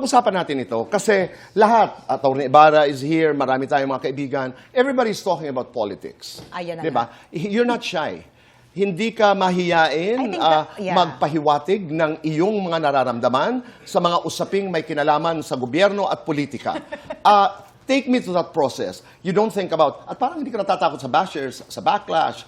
pag-usapan natin ito kasi lahat, Atty. Ibarra is here, marami tayong mga kaibigan, everybody's talking about politics. Ayan na diba? You're not shy. Hindi ka mahiyain magpahiwatig ng iyong mga nararamdaman sa mga usaping may kinalaman sa gobyerno at politika. Take me to that process. You don't think about, at parang hindi ka natatakot sa bashers, sa backlash.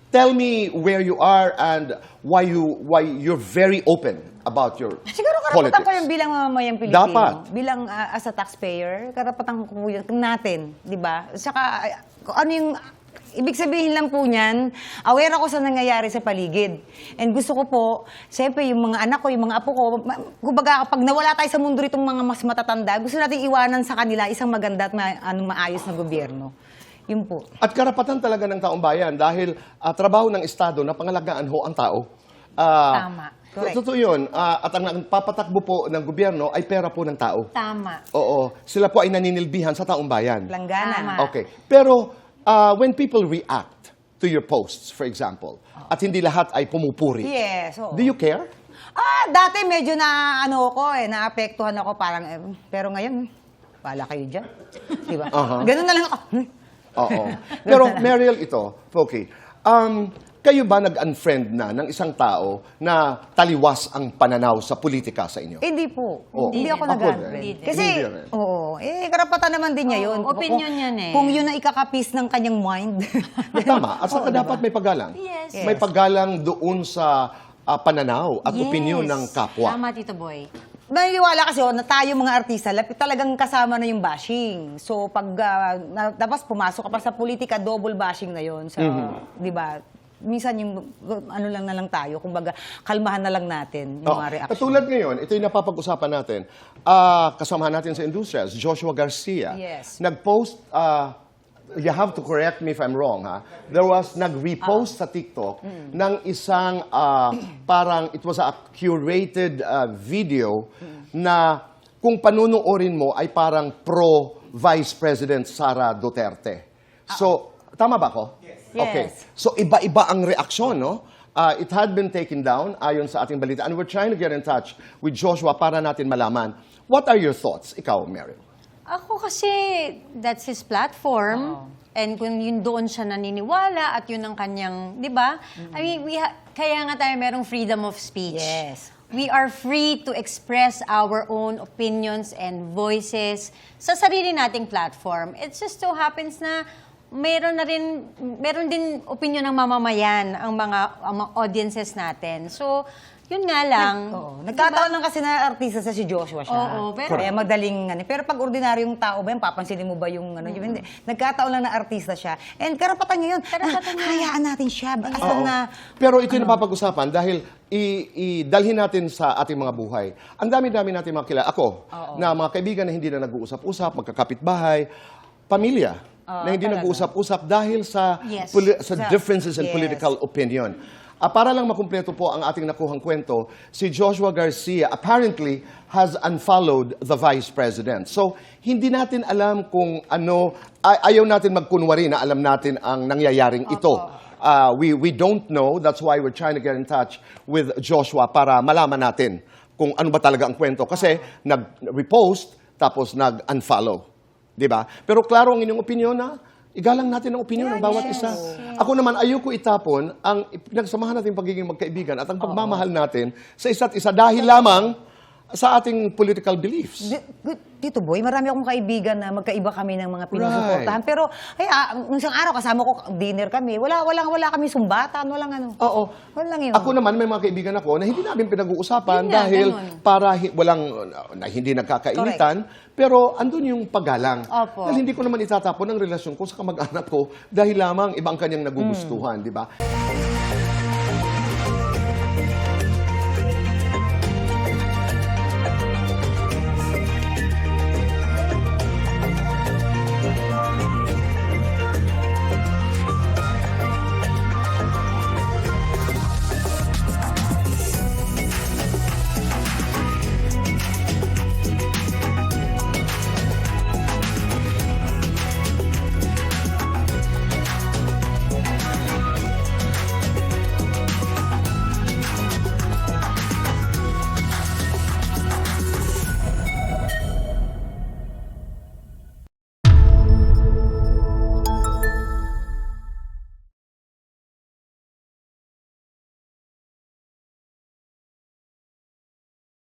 Tell me where you are and why you're very open about your Siguro politics. karapatan ko yung bilang mamamayang Pilipino. Dapat. Bilang as a taxpayer, karapatan ko natin, di ba? Saka, ano yung, ibig sabihin lang po niyan, aware ako sa nangyayari sa paligid. And gusto ko po, siyempre yung mga anak ko, yung mga apo ko, kumbaga kapag nawala tayo sa mundo itong mga mas matatanda, gusto natin iwanan sa kanila isang maganda at maayos na gobyerno. Yun po. At karapatan talaga ng taong bayan dahil trabaho ng Estado na pangalagaan ho ang tao. Tama. Correct. Totoo yun. At ang papatakbo po ng gobyerno ay pera po ng tao. Tama. Oo. Sila po ay naninilbihan sa taong bayan. Langganan. Okay. Pero when people react to your posts, for example, at hindi lahat ay pumupuri, Yes. Oo. do you care? Dati medyo naapektuhan ako parang, pero ngayon, pala kayo dyan. Diba? Ganun na lang ako. Oo. Pero Mariel, ito, Poki, kayo ba nag-unfriend na ng isang tao na taliwas ang pananaw sa politika sa inyo? Hindi po. Oo. Hindi ako Ako nag-unfriend. din. Kasi, Hindi rin. oo, karapatan naman din niya yun. Opinion yan eh. Kung yun ang ikakapis ng kanyang mind. Tama. At saka dapat may paggalang. Yes. May paggalang doon sa pananaw at opinyon ng kapwa. Tama, Tito Boy. Naniniwala kasi na tayo mga artista, talagang kasama na yung bashing. So pag tapos pumasok ka pa sa politika, double bashing na yon. So, di ba? Minsan yung ano lang na lang tayo, kumbaga kalmahan na lang natin yung mga reaction. Katulad ngayon, ito yung napapag-usapan natin. Kasamahan natin sa industriya, si Joshua Garcia. Yes. Nag-post, you have to correct me if I'm wrong, ha? There was nag-repost sa TikTok ng isang parang it was a curated video na kung panunuorin mo ay parang pro-Vice President Sara Duterte. So, tama ba ako? Yes. Okay. So, iba-iba ang reaksyon, no? It had been taken down ayon sa ating balita. And we're trying to get in touch with Joshua para natin malaman. What are your thoughts? Ikaw, Meryl. Ako kasi, that's his platform. And kung yun doon siya naniniwala at yun ang kanyang, di ba? I mean, kaya nga tayo merong freedom of speech. Yes. We are free to express our own opinions and voices sa sarili nating platform. It just so happens na meron din opinion ng mamamayan ang mga audiences natin. So, yun nga lang. Nagkataon lang kasi na artista si Joshua siya. Oo, pero kaya madaling pero pag ordinaryong tao ba yan, papansinin mo ba yung yung hindi. Nagkataon lang na artista siya. And karapatan niya yun. Hayaan natin siya. Pero ito yung napapag-usapan dahil dalhin natin sa ating mga buhay. Ang dami-dami natin mga kilala. Ako, na mga kaibigan na hindi na nag-uusap-usap, magkakapitbahay, pamilya, na hindi nag-uusap-usap dahil sa differences in political opinion. Para lang makumpleto po ang ating nakuhang kwento, si Joshua Garcia apparently has unfollowed the Vice President. So, hindi natin alam kung ano, ayaw natin magkunwari na alam natin ang nangyayaring ito. We don't know, that's why we're trying to get in touch with Joshua para malaman natin kung ano ba talaga ang kwento. Kasi nag-repost, tapos nag-unfollow. Diba? Pero klaro ang inyong opinion na igalang natin ang opinion ng bawat isa. Ako naman, ayoko itapon ang pinagsamahan natin pagiging magkaibigan at ang pagmamahal natin sa isa't isa dahil lamang sa ating political beliefs. Tito Boy, marami akong kaibigan na magkaiba kami ng mga pinusuportahan. Pero, isang araw kasama ko, dinner kami, wala kami sumbatan, walang ano. Oo. Walang yun. Ako naman, may mga kaibigan ako na hindi namin pinag-uusapan dahil para hindi nagkakainitan, pero andun yung paggalang. Dahil hindi ko naman itatapon ang relasyon ko sa kamag-anak ko dahil lamang ibang kanyang nagugustuhan, di ba?